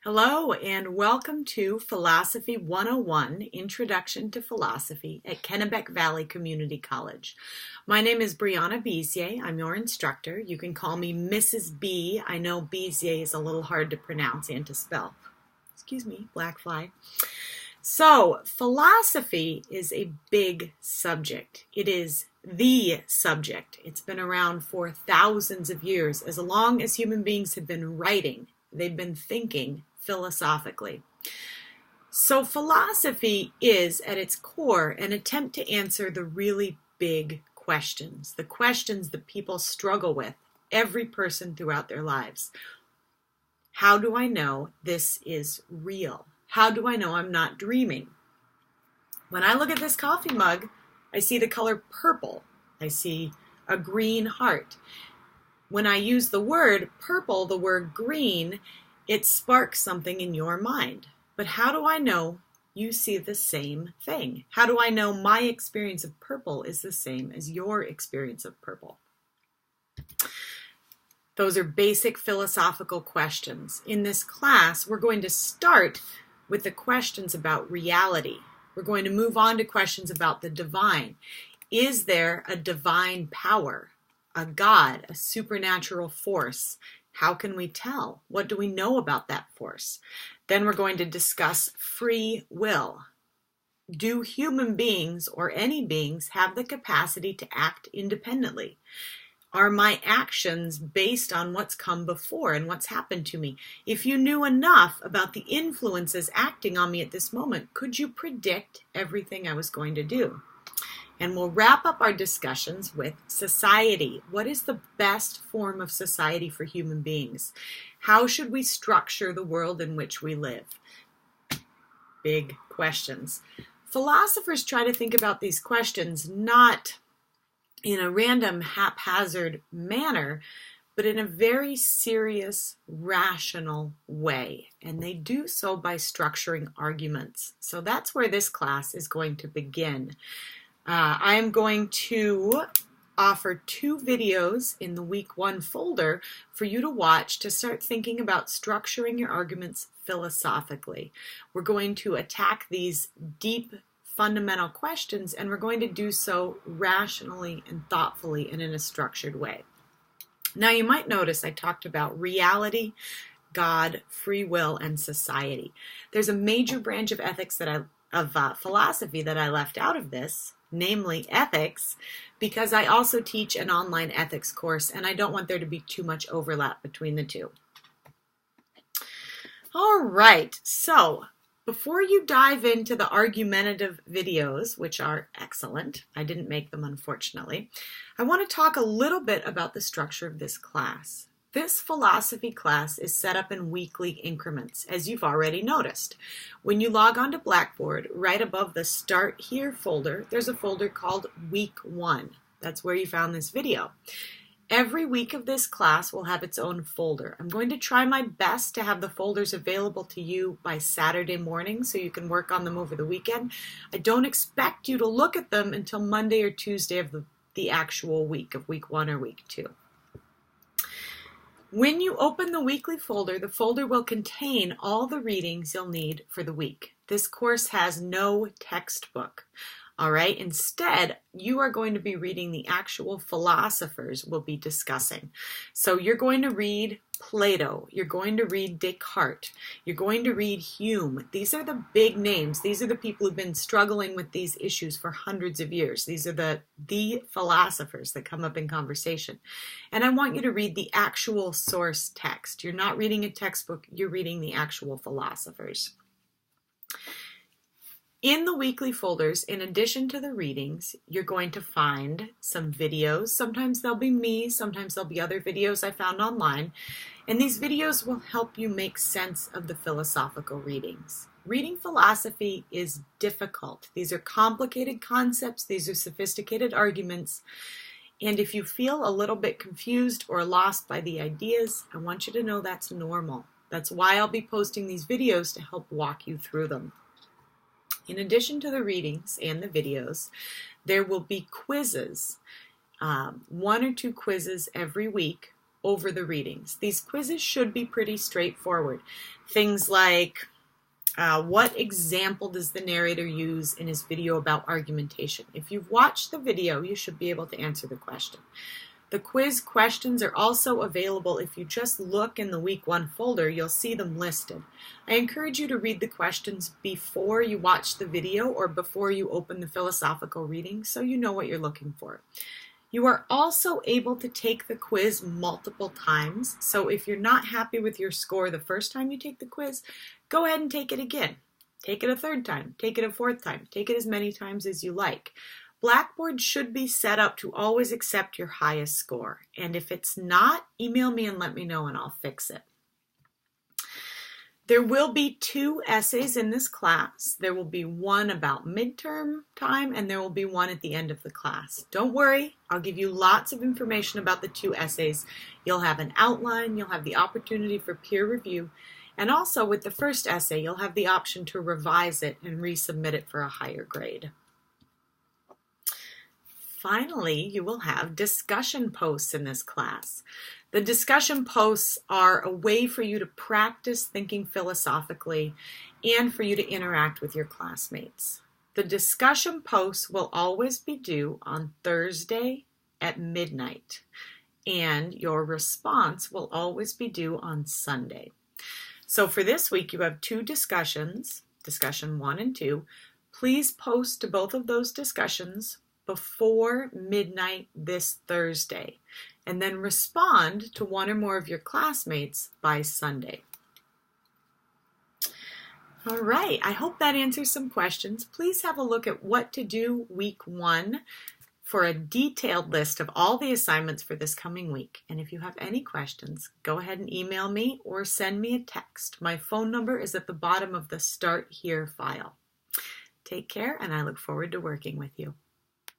Hello and welcome to Philosophy 101, Introduction to Philosophy at Kennebec Valley Community College. My name is Brianna Bezier. I'm your instructor. You can call me Mrs. B. I know Bezier is a little hard to pronounce and to spell. Excuse me, black fly. So, philosophy is a big subject. It is the subject. It's been around for thousands of years. As long as human beings have been writing, they've been thinking philosophically. So philosophy is, at its core, an attempt to answer the really big questions, the questions that people struggle with, every person throughout their lives. How do I know this is real? How do I know I'm not dreaming? When I look at this coffee mug, I see the color purple. I see a green heart. When I use the word purple, the word green, it sparks something in your mind. But how do I know you see the same thing? How do I know my experience of purple is the same as your experience of purple? Those are basic philosophical questions. In this class, we're going to start with the questions about reality. We're going to move on to questions about the divine. Is there a divine power, a God, a supernatural force? How can we tell? What do we know about that force? Then we're going to discuss free will. Do human beings or any beings have the capacity to act independently? Are my actions based on what's come before and what's happened to me? If you knew enough about the influences acting on me at this moment, could you predict everything I was going to do? And we'll wrap up our discussions with society. What is the best form of society for human beings? How should we structure the world in which we live? Big questions. Philosophers try to think about these questions not in a random, haphazard manner, but in a very serious, rational way. And they do so by structuring arguments. So that's where this class is going to begin. I am going to offer 2 videos in the week 1 folder for you to watch to start thinking about structuring your arguments philosophically. We're going to attack these deep fundamental questions, and we're going to do so rationally and thoughtfully and in a structured way. Now you might notice I talked about reality, God, free will, and society. There's a major branch of ethics philosophy that I left out of this, namely ethics, because I also teach an online ethics course and I don't want there to be too much overlap between the two. All right, so before you dive into the argumentative videos, which are excellent, I didn't make them unfortunately, I want to talk a little bit about the structure of this class. This philosophy class is set up in weekly increments, as you've already noticed. When you log on to Blackboard, right above the Start Here folder, there's a folder called Week 1. That's where you found this video. Every week of this class will have its own folder. I'm going to try my best to have the folders available to you by Saturday morning so you can work on them over the weekend. I don't expect you to look at them until Monday or Tuesday of the actual week of Week 1 or Week 2. When you open the weekly folder, the folder will contain all the readings you'll need for the week. This course has no textbook. All right, instead, you are going to be reading the actual philosophers we'll be discussing. So you're going to read Plato, you're going to read Descartes, you're going to read Hume. These are the big names. These are the people who've been struggling with these issues for hundreds of years. These are the philosophers that come up in conversation. And I want you to read the actual source text. You're not reading a textbook, you're reading the actual philosophers. In the weekly folders, in addition to the readings, you're going to find some videos. Sometimes they'll be me, sometimes there'll be other videos I found online. And these videos will help you make sense of the philosophical readings. Reading philosophy is difficult. These are complicated concepts, these are sophisticated arguments. And if you feel a little bit confused or lost by the ideas, I want you to know that's normal. That's why I'll be posting these videos to help walk you through them. In addition to the readings and the videos, there will be quizzes, 1 or 2 quizzes every week over the readings. These quizzes should be pretty straightforward. Things like, what example does the narrator use in his video about argumentation? If you've watched the video, you should be able to answer the question. The quiz questions are also available. If you just look in the week 1 folder, you'll see them listed. I encourage you to read the questions before you watch the video or before you open the philosophical reading so you know what you're looking for. You are also able to take the quiz multiple times, so if you're not happy with your score the first time you take the quiz, go ahead and take it again. Take it a 3rd time, take it a 4th time, take it as many times as you like. Blackboard should be set up to always accept your highest score, and if it's not, email me and let me know and I'll fix it. There will be 2 essays in this class. There will be one about midterm time and there will be one at the end of the class. Don't worry, I'll give you lots of information about the 2 essays. You'll have an outline, you'll have the opportunity for peer review, and also with the first essay, you'll have the option to revise it and resubmit it for a higher grade. Finally, you will have discussion posts in this class. The discussion posts are a way for you to practice thinking philosophically and for you to interact with your classmates. The discussion posts will always be due on Thursday at midnight, and your response will always be due on Sunday. So for this week, you have 2 discussions, discussion 1 and 2. Please post to both of those discussions before midnight this Thursday, and then respond to one or more of your classmates by Sunday. All right, I hope that answers some questions. Please have a look at what to do week 1 for a detailed list of all the assignments for this coming week. And if you have any questions, go ahead and email me or send me a text. My phone number is at the bottom of the Start Here file. Take care, and I look forward to working with you.